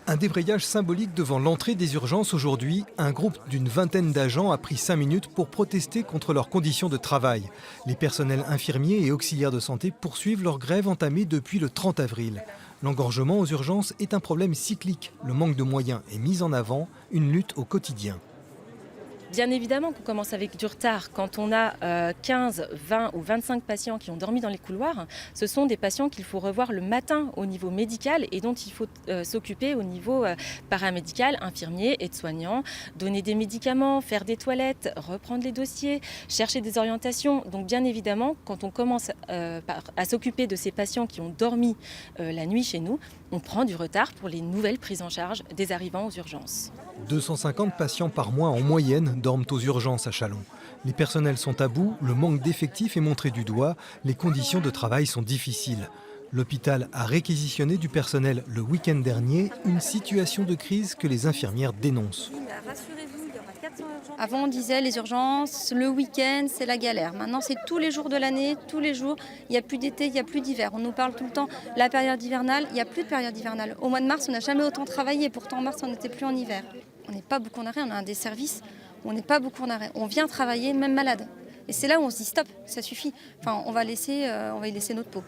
Un débrayage symbolique devant l'entrée des urgences aujourd'hui. Un groupe d'une vingtaine d'agents a pris 5 minutes pour protester contre leurs conditions de travail. Les personnels infirmiers et auxiliaires de santé poursuivent leur grève entamée depuis le 30 avril. L'engorgement aux urgences est un problème cyclique. Le manque de moyens est mis en avant, une lutte au quotidien. Bien évidemment qu'on commence avec du retard. Quand on a 15, 20 ou 25 patients qui ont dormi dans les couloirs, ce sont des patients qu'il faut revoir le matin au niveau médical et dont il faut s'occuper au niveau paramédical, infirmier, aide-soignant, donner des médicaments, faire des toilettes, reprendre les dossiers, chercher des orientations. Donc bien évidemment, quand on commence à s'occuper de ces patients qui ont dormi la nuit chez nous, on prend du retard pour les nouvelles prises en charge des arrivants aux urgences. 250 patients par mois en moyenne dorment aux urgences à Châlons. Les personnels sont à bout, le manque d'effectifs est montré du doigt, les conditions de travail sont difficiles. L'hôpital a réquisitionné du personnel le week-end dernier, une situation de crise que les infirmières dénoncent. Avant, on disait les urgences, le week-end, c'est la galère. Maintenant, c'est tous les jours de l'année, tous les jours. Il n'y a plus d'été, il n'y a plus d'hiver. On nous parle tout le temps la période hivernale. Il n'y a plus de période hivernale. Au mois de mars, on n'a jamais autant travaillé. Pourtant, en mars, on n'était plus en hiver. On n'est pas beaucoup en arrêt. On a des services où on n'est pas beaucoup en arrêt. On vient travailler, même malade. Et c'est là où on se dit stop, ça suffit. Enfin, on va y laisser notre peau.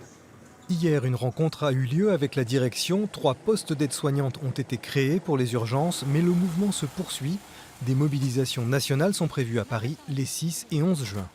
Hier, une rencontre a eu lieu avec la direction. 3 postes d'aide-soignantes ont été créés pour les urgences, mais le mouvement se poursuit. Des mobilisations nationales sont prévues à Paris les 6 et 11 juin.